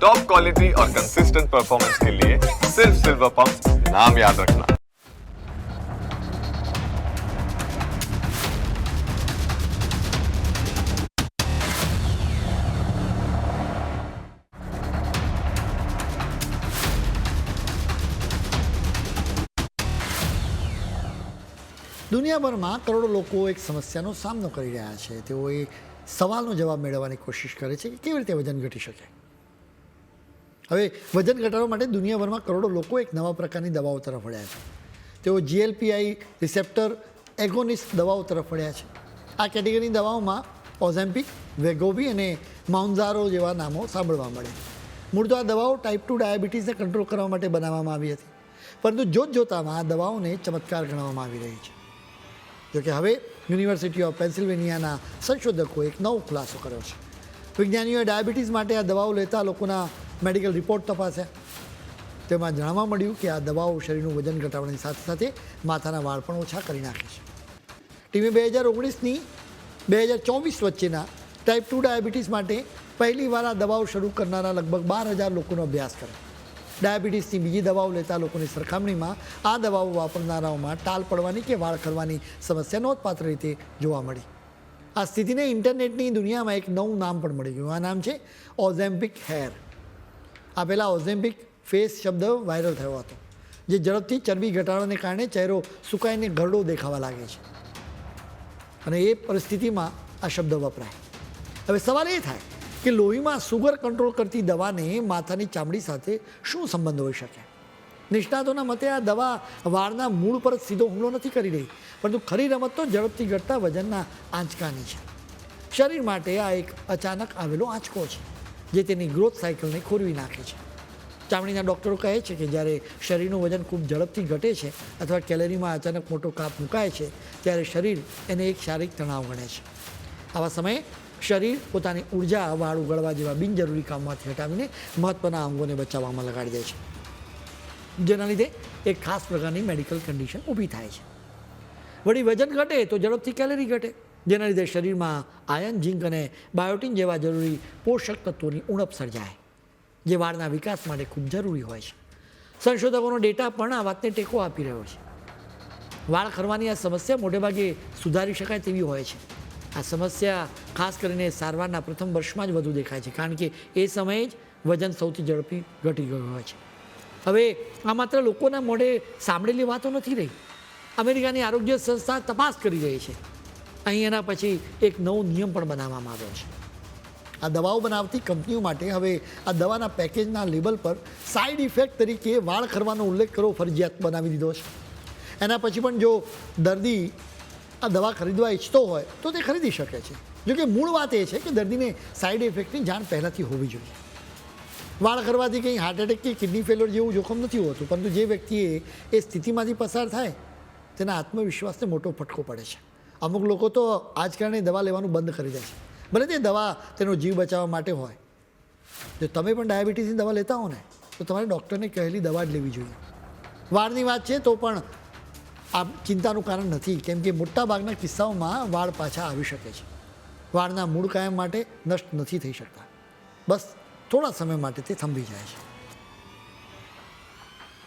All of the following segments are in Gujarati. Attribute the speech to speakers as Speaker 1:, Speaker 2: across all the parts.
Speaker 1: टॉप क्वालिटी और कंसिस्टेंट परफॉर्मेंस के लिए सिर्फ सिल्वर पंप नाम याद रखना।
Speaker 2: દુનિયાભરમાં કરોડો લોકો એક સમસ્યાનો સામનો કરી રહ્યા છે. તેઓ એ સવાલનો જવાબ મેળવવાની કોશિશ કરે છે કે કેવી રીતે વજન ઘટી શકે. હવે વજન ઘટાડવા માટે દુનિયાભરમાં કરોડો લોકો એક નવા પ્રકારની દવાઓ તરફ વળ્યા છે. તેઓ GLP-1 રિસેપ્ટર એગોનિસ્ટ દવાઓ તરફ વળ્યા છે. આ કેટેગરીની દવાઓમાં ઓઝેમ્પિક, વેગોવી અને માઉન્ઝારો જેવા નામો સાંભળવા મળે. મૂળ તો આ દવાઓ ટાઈપ 2 ડાયાબિટીસને કંટ્રોલ કરવા માટે બનાવવામાં આવી હતી, પરંતુ જોતજોતામાં આ દવાઓને ચમત્કાર ગણવામાં આવી રહી છે. જોકે હવે યુનિવર્સિટી ઓફ પેન્સિલ્વેનિયાના સંશોધકોએ એક નવો ખુલાસો કર્યો છે. વિજ્ઞાનીઓએ ડાયાબિટીસ માટે આ દવાઓ લેતા લોકોના મેડિકલ રિપોર્ટ તપાસ્યા. તેમાં જાણવા મળ્યું કે આ દવાઓ શરીરનું વજન ઘટાડવાની સાથે સાથે માથાના વાળ પણ ઓછા કરી નાખે છે. ટીમે 2019ની 2024 વચ્ચેના ટાઈપ 2 ડાયાબિટીસ માટે પહેલીવાર આ દવાઓ શરૂ કરનારા લગભગ 12,000 લોકોનો અભ્યાસ કર્યો. ડાયાબિટીસની બીજી દવાઓ લેતા લોકોની સરખામણીમાં આ દવાઓ વાપરનારાઓમાં ટાલ પડવાની કે વાળ ખરવાની સમસ્યા નોંધપાત્ર રીતે જોવા મળી. આ સ્થિતિને ઇન્ટરનેટની દુનિયામાં એક નવું નામ પણ મળી ગયું. આ નામ છે ઓઝેમ્પિક હેર. આ પહેલાં ઓઝેમ્પિક ફેસ શબ્દ વાયરલ થયો હતો, જે ઝડપથી ચરબી ઘટાડવાને કારણે ચહેરો સુકાઈને ઘરડો દેખાવા લાગે છે, અને એ પરિસ્થિતિમાં આ શબ્દ વપરાય. હવે સવાલ એ થાય કે લોહીમાં સુગર કંટ્રોલ કરતી દવાને માથાની ચામડી સાથે શું સંબંધ હોઈ શકે. નિષ્ણાતોના મતે આ દવા વાળના મૂળ પર સીધો હુમલો નથી કરી રહી, પરંતુ ખરી રમત તો ઝડપથી ઘટતા વજનના આંચકાની છે. શરીર માટે આ એક અચાનક આવેલો આંચકો છે, જે તેની ગ્રોથ સાયકલને ખોરવી નાખે છે. ચામડીના ડૉક્ટરો કહે છે કે જ્યારે શરીરનું વજન ખૂબ ઝડપથી ઘટે છે અથવા કેલેરીમાં અચાનક મોટો કાપ મુકાય છે, ત્યારે શરીર એને એક શારીરિક તણાવ ગણે છે. આવા સમયે શરીર પોતાની ઉર્જા વાળ ઉગાડવા જેવા બિનજરૂરી કામમાંથી હટાવીને મહત્ત્વના અંગોને બચાવવામાં લગાડી દે છે, જેના લીધે એક ખાસ પ્રકારની મેડિકલ કન્ડિશન ઊભી થાય છે. વળી વજન ઘટે તો ઝડપથી કેલરી ઘટે, જેના લીધે શરીરમાં આયર્ન, ઝીંક અને બાયોટિન જેવા જરૂરી પોષક તત્વોની ઉણપ સર્જાય, જે વાળના વિકાસ માટે ખૂબ જરૂરી હોય છે. સંશોધકોનો ડેટા પણ આ વાતને ટેકો આપી રહ્યો છે. વાળ ખરવાની આ સમસ્યા મોટેભાગે સુધારી શકાય તેવી હોય છે. આ સમસ્યા ખાસ કરીને સારવારના પ્રથમ વર્ષમાં જ વધુ દેખાય છે, કારણ કે એ સમયે જ વજન સૌથી ઝડપી ઘટી ગયું હોય છે. હવે આ માત્ર લોકોના મોઢે સાંભળેલી વાતો નથી રહી. અમેરિકાની આરોગ્ય સંસ્થા તપાસ કરી રહી છે. અહીં એના પછી એક નવો નિયમ પણ બનાવવામાં આવ્યો છે. આ દવાઓ બનાવતી કંપનીઓ માટે હવે આ દવાના પેકેજના લેબલ પર સાઇડ ઇફેક્ટ તરીકે વાળ ખરવાનો ઉલ્લેખ કરવો ફરજિયાત બનાવી દીધો છે. એના પછી પણ જો દર્દી આ દવા ખરીદવા ઈચ્છતો હોય તો તે ખરીદી શકે છે. જોકે મૂળ વાત એ છે કે દર્દીને સાઇડ ઇફેક્ટની જાણ પહેલાંથી હોવી જોઈએ. વાળ ખરવાથી કંઈ હાર્ટ એટેક કે કિડની ફેલ્યોર જેવું જોખમ નથી હોતું, પરંતુ જે વ્યક્તિએ એ સ્થિતિમાંથી પસાર થાય તેના આત્મવિશ્વાસને મોટો ફટકો પડે છે. અમુક લોકો તો આ જ કારણે દવા લેવાનું બંધ કરી દે છે, ભલે તે દવા તેનો જીવ બચાવવા માટે હોય. જો તમે પણ ડાયાબિટીસની દવા લેતા હો ને, તો તમારે ડૉક્ટરને કહેલી દવા જ લેવી જોઈએ. વાળની વાત છે તો પણ આ ચિંતાનું કારણ નથી, કેમ કે મોટાભાગના કિસ્સાઓમાં વાળ પાછા આવી શકે છે. વાળના મૂળ કાયમ માટે નષ્ટ નથી થઈ શકતા, બસ થોડા સમય માટે તે થંભી જાય છે.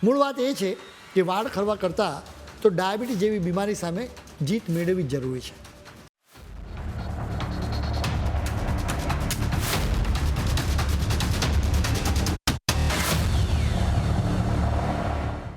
Speaker 2: મૂળ વાત એ છે કે વાળ ખરવા કરતાં તો ડાયાબિટીસ જેવી બીમારી સામે જીત મેળવવી જ જરૂરી છે.